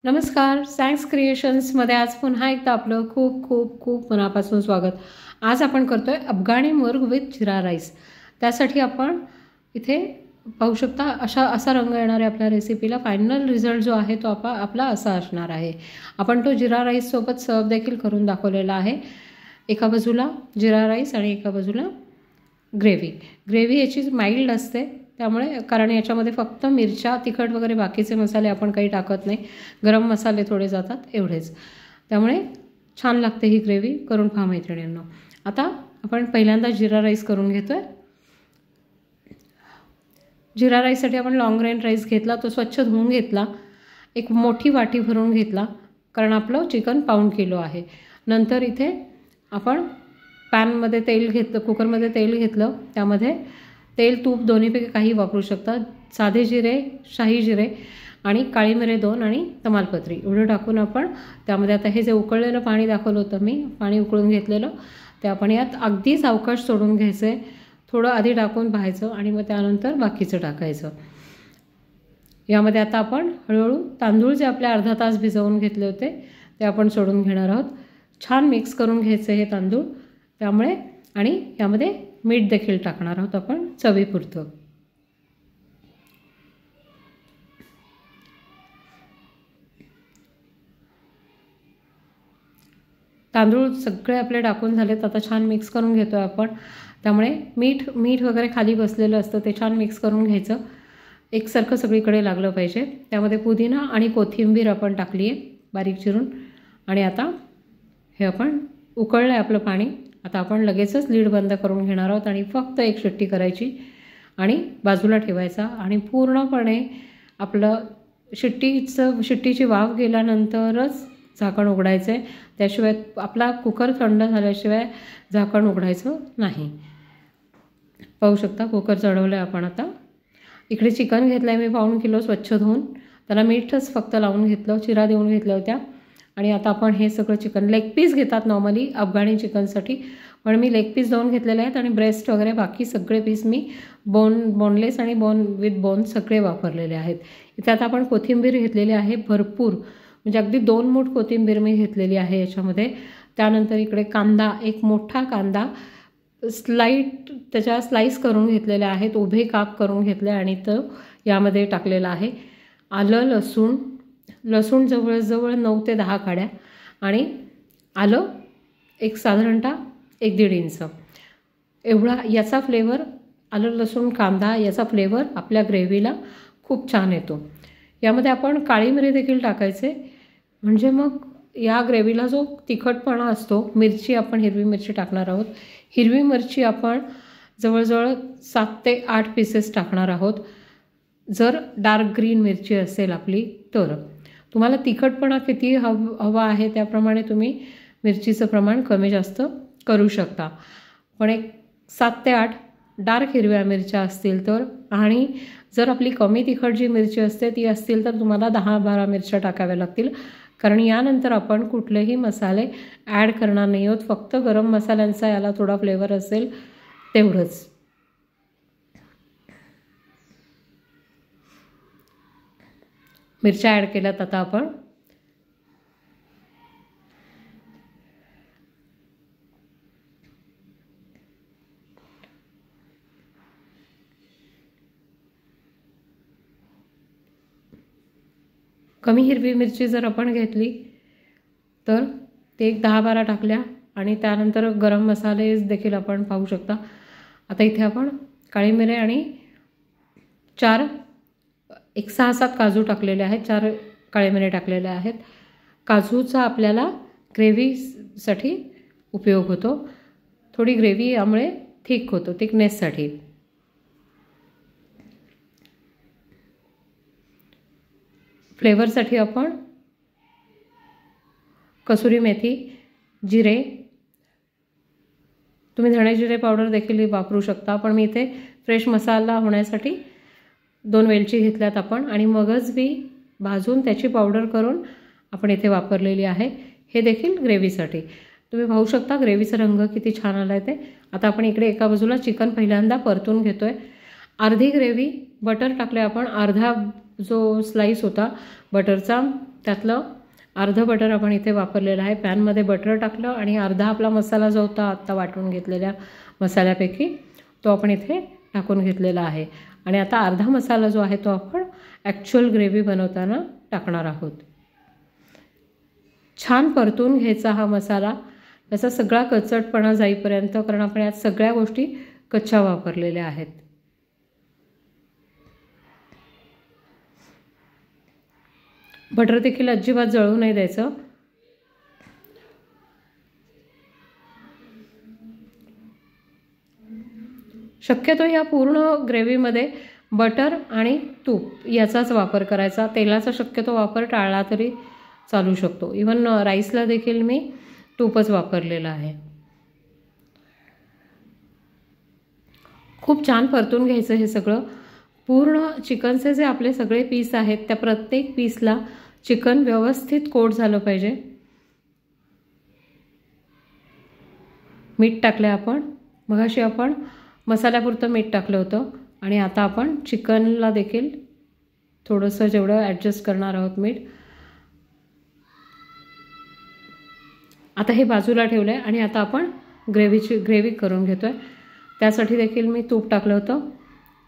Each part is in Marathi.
नमस्कार, सॅन्क्स क्रिएशन्समध्ये आज पुन्हा एकदा आपलं खूप खूप खूप मनापासून स्वागत। आज आपण करतोय अफगाणी मुर्ग विथ जिरा राईस। त्यासाठी आपण इथे पाहू शकता असा रंग येणार आहे आपल्या रेसिपीला। फायनल रिझल्ट जो आहे तो आपला असा असणार आहे। आपण तो जिरा राईस सोबत सर्व देखील करून दाखवलेला आहे। एका बाजूला जिरा राईस आणि एका बाजूला ग्रेव्ही याची माइल्ड असते, त्यामुळे कारण याच्यामध्ये फक्त मिरच्या, तिखट वगैरे बाकीचे मसाले आपण काही टाकत नाही, गरम मसाले थोडे जातात एवढेच, त्यामुळे छान लागते ही ग्रेव्ही। करून पहा मैत्रिणींनो। आता आपण पहिल्यांदा जिरा राईस करून घेतोय। जिरा राईससाठी आपण लॉंग ग्रेन राईस घेतला, तो स्वच्छ धुवून घेतला, एक मोठी वाटी भरून घेतला, कारण आपलं चिकन पाऊण किलो आहे। नंतर इथे आपण पॅनमध्ये तेल घेतलं, कुकरमध्ये तेल घेतलं, त्यामध्ये तेल तूप दोन्हीपैकी काही वापरू शकता। साधे जिरे, शाही जिरे आणि काळी मिरे 2 आणि तमालपत्री एवढं टाकून आपण त्यामध्ये आता हे जे उकळलेलं पाणी दाखवलं होतं मी, पाणी उकळून घेतलेलं, ते आपण यात अगदी सावकाश सोडून घ्यायचं। थोडं आधी टाकून पाहायचं आणि मग त्यानंतर बाकीचं टाकायचं। यामध्ये आता आपण हळूहळू तांदूळ जे आपले अर्धा तास भिजवून घेतले होते ते आपण सोडून घेणार आहोत। छान मिक्स करून घ्यायचे हे तांदूळ, त्यामुळे आणि यामध्ये मीठ देखील टाकणार आहोत आपण चवीपुरतं। तांदूळ सगळे आपले टाकून झालेत, आता छान मिक्स करून घेतोय आपण, त्यामुळे मीठ वगैरे खाली बसलेलं असतं ते छान मिक्स करून घ्यायचं, एकसारखं सगळीकडे लागलं पाहिजे। त्यामध्ये पुदिना आणि कोथिंबीर आपण टाकली आहे बारीक चिरून, आणि आता हे आपण उकळलं आहे आपलं पाणी। आता आपण लगेचच लीड बंद करून घेणार आहोत आणि फक्त एक शिट्टी करायची आणि बाजूला ठेवायचा, आणि पूर्णपणे आपलं शिट्टीची वाफ गेल्यानंतरच झाकण उघडायचं आहे, त्याशिवाय आपला कुकर थंड झाल्याशिवाय झाकण उघडायचं नाही। पाहू शकता कुकर चढवलं आहे आपण। आता इकडे चिकन घेतलं आहे मी पाऊण किलो, स्वच्छ धुवून त्याला मीठच फक्त लावून घेतलं, चिरा देऊन घेतल्या होत्या। आणि आता आपण हे सगळं चिकन, लेग पीस घेतात नॉर्मली अफगाणी चिकनसाठी, पण मी लेग पीस 2 घेतलेले आहेत आणि ब्रेस्ट वगैरे बाकी सगळे पीस मी बोनलेस आणि विथ बोन सगळे वापरलेले आहेत। इथे आता आपण कोथिंबीर घेतलेली आहे भरपूर, म्हणजे अगदी 2 मूठ कोथिंबीर मी घेतलेली आहे याच्यामध्ये। त्यानंतर इकडे कांदा, एक मोठा कांदा त्याच्या स्लाइस करून घेतलेल्या आहेत, उभे काप करून घेतले आणि तो यामध्ये टाकलेला आहे। आलं, लसूण जवळजवळ 9 ते 10 काड्या, आणि आलं एक साधारणतः 1-1.5 इंच एवढा। याचा फ्लेवर, आलं लसूण कांदा याचा फ्लेवर आपल्या ग्रेव्हीला खूप छान येतो। यामध्ये आपण काळी मिरी देखील टाकायचे, म्हणजे मग या ग्रेव्हीला जो तिखटपणा असतो, मिरची आपण हिरवी मिरची टाकणार आहोत। हिरवी मिरची आपण जवळजवळ 7 ते 8 पीसेस टाकणार आहोत, जर डार्क ग्रीन मिरची असेल आपली तर। तुम्हाला तिखटपणा किती हवा आहे त्याप्रमाणे तुम्ही मिरचीचं प्रमाण कमी जास्त करू शकता, पण एक 7 ते 8 डार्क हिरव्या मिरच्या असतील तर, आणि जर आपली कमी तिखट जी मिरची असते ती असतील तर तुम्हाला 10-12 मिरच्या टाकाव्या लागतील, कारण यानंतर आपण कुठलेही मसाले ॲड करणार नाही आहोत, फक्त गरम मसाल्यांचा याला थोडा फ्लेवर असेल तेवढंच। मिरच्या ॲड केल्यात आता आपण। कमी हिरवी मिरची जर आपण घेतली तर ते एक 10-12 टाकल्या, आणि त्यानंतर गरम मसाले देखील आपण पाहू शकता। आता इथे आपण काळी मिरे आणि 6-7 काजू टाकलेले आहेत, 4 काळे मिरे टाकलेले आहेत। काजूचा आपल्याला ग्रेव्हीसाठी उपयोग होतो, थोडी ग्रेव्ही यामुळे थिक होतो, थिकनेससाठी। फ्लेवरसाठी आपण कसुरी मेथी, जिरे, तुम्ही धणे जिरे पावडर देखील वापरू शकता, पण मी इथे फ्रेश मसाला होण्यासाठी 2 वेलची घेतल्यात आपण, आणि मगज बी भाजून त्याची पावडर करून आपण इथे वापरलेली आहे, हे देखील ग्रेव्हीसाठी। तुम्ही पाहू शकता ग्रेव्हीचा रंग किती छान आला आहे ते। आता आपण इकडे एका बाजूला चिकन पहिल्यांदा परतून घेतोय। अर्धी ग्रेव्ही बटर टाकले आपण, अर्धा जो स्लाइस होता बटरचा त्यातलं अर्धं बटर आपण इथे वापरलेलं आहे. पॅनमध्ये बटर टाकलं आणि अर्धा आपला मसाला जो होता आत्ता वाटून घेतलेल्या मसाल्यापैकी तो आपण इथे टाकून घेतलेला आहे. आणि आता अर्धा मसाला जो आहे तो आपण ॲक्च्युअल ग्रेव्ही बनवताना टाकणार आहोत. छान परतून घ्यायचा हा मसाला, याचा सगळा कचटपणा जाईपर्यंत, कारण आपण यात सगळ्या गोष्टी कच्च्या वापरलेल्या आहेत. बटर देखील अजिबात जळू नाही द्यायचं. शक्यतो या पूर्ण ग्रेव्हीमध्ये बटर आणि तूप याचाच वापर करायचा. तेलाचा शक्यतो वापर टाळला तरी चालू शकतो. इवन राईसला देखील मी तूपच वापरलेलं आहे. खूप छान परतून घ्यायचं हे सगळं. पूर्ण चिकनचे जे आपले सगळे पीस आहेत त्या प्रत्येक पीसला चिकन व्यवस्थित कोट झालं पाहिजे. मीठ टाकलं आपण, मगाशी आपण मसाल्यापुरतं मीठ टाकलं होतं आणि आता आपण चिकनला देखील थोडंसं जेवढं ॲडजस्ट करणार आहोत मीठ. आता हे बाजूला ठेवलं आहे आणि आता आपण ग्रेव्ही करून घेतो आहे. त्यासाठी देखील मी तूप टाकलं होतं.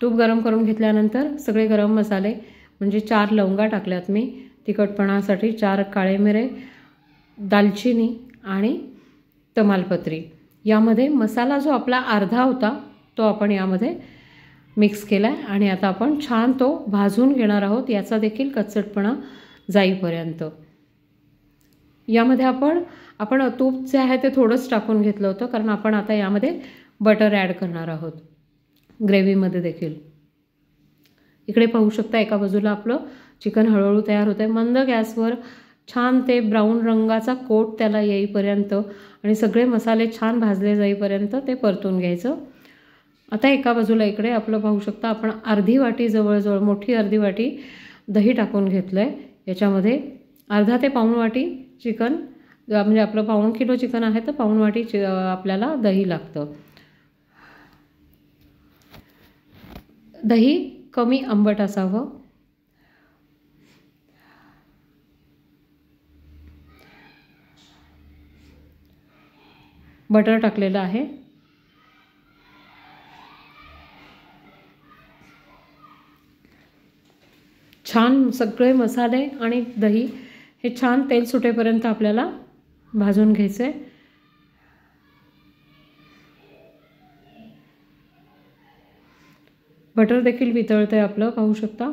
तूप गरम करून घेतल्यानंतर सगळे गरम मसाले म्हणजे 4 लवंगा टाकल्यात मी तिखटपणासाठी, 4 काळे मिरे, दालचिनी आणि तमालपत्री. यामध्ये मसाला जो आपला अर्धा होता तो आपण यामध्ये मिक्स केला आहे आणि आता आपण छान तो भाजून घेणार आहोत, याचा देखील कच्चटपणा जाईपर्यंत. यामध्ये आपण तूप जे आहे ते थोडंच टाकून घेतलं होतं, कारण आपण आता यामध्ये बटर ॲड करणार आहोत ग्रेव्हीमध्ये देखील. इकडे पाहू शकता एका बाजूला आपलं चिकन हळूहळू तयार होतं आहे. मंद गॅसवर छान ते ब्राऊन रंगाचा कोट त्याला येईपर्यंत आणि सगळे मसाले छान भाजले जाईपर्यंत ते परतून घ्यायचं. आता एका बाजूला इकडे आपलं पाहू शकता आपण अर्धी वाटी, जवळजवळ मोठी अर्धी वाटी दही टाकून घेतलं आहे. याच्यामध्ये अर्धा ते पाऊण वाटी चिकन, म्हणजे आपलं पाऊण किलो चिकन आहे तर पाऊण वाटी आपल्याला दही लागतं. दही कमी आंबट असावं. बटर टाकलेलं आहे. छान सगळे मसाले आणि दही हे छान तेल सुटेपर्यंत आपल्याला भाजून घ्यायचे. बटर देखील वितळते आपलं, पाहू शकता.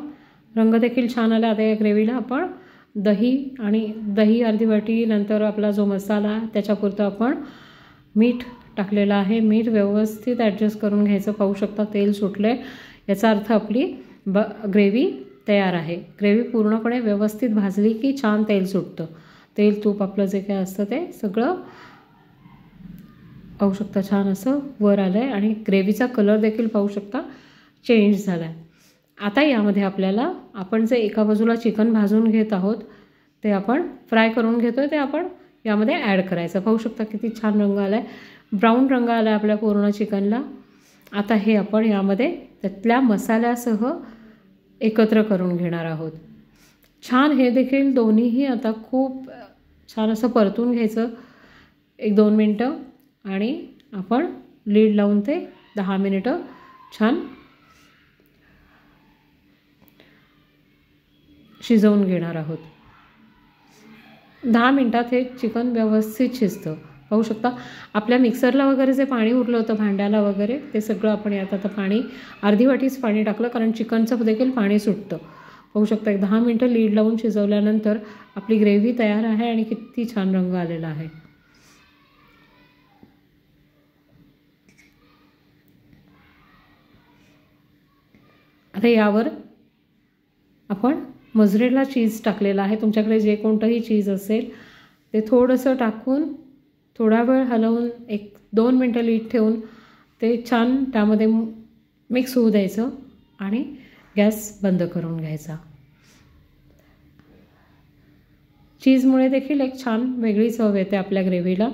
रंग देखील छान आला. आता या ग्रेव्हीला आपण दही अर्धी वाटी, नंतर आपला जो मसाला त्याच्यापुरतं आपण मीठ टाकलेलं आहे. मीठ व्यवस्थित ॲडजस्ट करून घ्यायचं. पाहू शकता तेल सुटले, याचा अर्थ आपली ग्रेव्ही तयार आहे. ग्रेव्ही पूर्णपणे व्यवस्थित भाजली की छान तेल सुटतं. तेल तूप आपलं जे काय असतं ते सगळं पाहू शकता छान असं वर आलं आहे आणि ग्रेव्हीचा कलर देखील पाहू शकता चेंज झाला आहे. आता यामध्ये आपल्याला आपण जे एका बाजूला चिकन भाजून घेत आहोत ते आपण फ्राय करून घेतो आहे ते आपण यामध्ये ॲड करायचं. पाहू शकता किती छान रंग आला आहे. ब्राऊन रंग आला आहे आपल्या पूर्ण चिकनला. आता हे आपण यामध्ये त्यातल्या मसाल्यासह एकत्र करून घेणार आहोत. छान हे देखील दोन्हीही आता खूप छान असं परतून घ्यायचं 1-2 मिनटं आणि आपण लीड लावून ते 10 मिनिटं छान शिजवून घेणार आहोत. 10 मिनटात हे चिकन व्यवस्थित शिजतं. पाहू शकता आपल्या मिक्सरला वगैरे जे पाणी उरलं होतं भांड्याला वगैरे ते सगळं आपण यात आता पाणी अर्धी वाटीच पाणी टाकलं, कारण चिकनचं देखील पाणी सुटतं. पाहू शकता 10 मिनटं लीड लावून शिजवल्यानंतर आपली ग्रेव्ही तयार आहे आणि किती छान रंग आलेला आहे. आता यावर आपण मोझरेला चीज टाकलेला आहे. तुमच्याकडे जे कोणतंही चीज असेल ते थोडंसं टाकून थोडा वेळ हलवून 1-2 मिनटं लीड ठेवून ते छान त्यामध्ये मिक्स होऊ द्यायचं आणि गॅस बंद करून घ्यायचा. चीजमुळे देखील एक छान वेगळी चव येते आपल्या ग्रेव्हीला.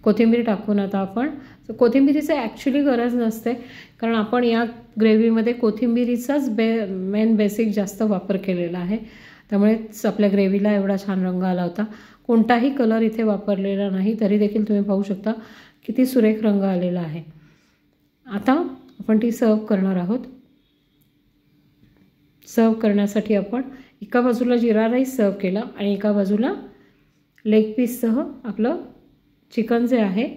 कोथिंबीर टाकून आता आपण कोथिंबिरीचं ॲक्च्युली गरज नसते, कारण आपण या ग्रेव्हीमध्ये कोथिंबिरीचाच मेन बेसिक जास्त वापर केलेला आहे, त्यामुळेच आपल्या ग्रेव्हीला एवढा छान रंग आला होता. कोणताही कलर इथे वापरलेला नाही, तरी देखील तुम्ही पाहू शकता किती सुरेख रंग आलेला आहे. आता आपण ती सर्व करणार आहोत. सर्व करण्यासाठी आपण एका बाजूला जिरा राईस सर्व केला आणि एका बाजूला लेग पीससह आपलं चिकन जे आहे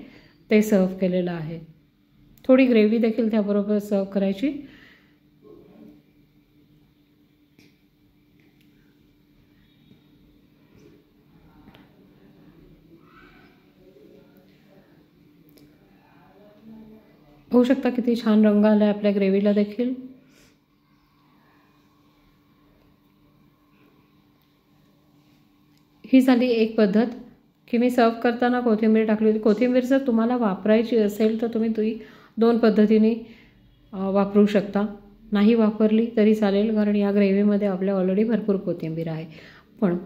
ते सर्व केलेलं आहे. थोडी ग्रेव्ही देखील त्याबरोबर सर्व करायची. होऊ शकता किती छान रंग आला आहे आपल्या ग्रेव्हीला देखील. ही झाली एक पद्धत की मी सर्व करताना कोथिंबीर टाकली होती. कोथिंबीर जर तुम्हाला वापरायची असेल तर तुम्ही ती 2 पद्धतीने वापरू शकता. नाही वापरली तरी चालेल, कारण या ग्रेव्हीमध्ये आपल्या ऑलरेडी भरपूर कोथिंबीर आहे. पण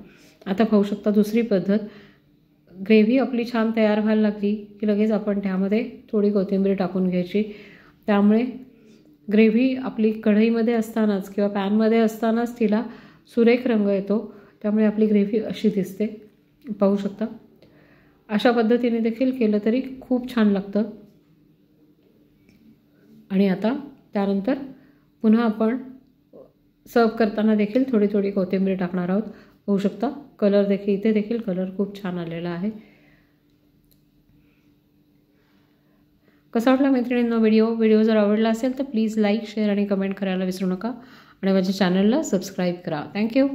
आता पाहू शकता दुसरी पद्धत. ग्रेव्ही आपली छान तयार व्हायला लागली की लगेच आपण त्यामध्ये थोडी कोथिंबीर टाकून घ्यायची. त्यामुळे ग्रेव्ही आपली कढईमध्ये असतानाच किंवा पॅनमध्ये असतानाच तिला सुरेख रंग येतो. त्यामुळे आपली ग्रेव्ही अशी दिसते, पाहू शकता. अशा पद्धतीने देखील केलं तरी खूप छान लागतं. आणि आता त्यानंतर पुन्हा आपण सर्व करताना देखील थोडी थोडी कोथिंबीर टाकणार आहोत. होऊ शकता कलर देखील, इथे देखील कलर खूप छान आलेला आहे. कसा वाटला मैत्रिणींनो व्हिडिओ जर आवडला असेल तर प्लीज लाईक, शेअर आणि कमेंट करायला विसरू नका आणि माझ्या चॅनलला सबस्क्राईब करा. थँक्यू.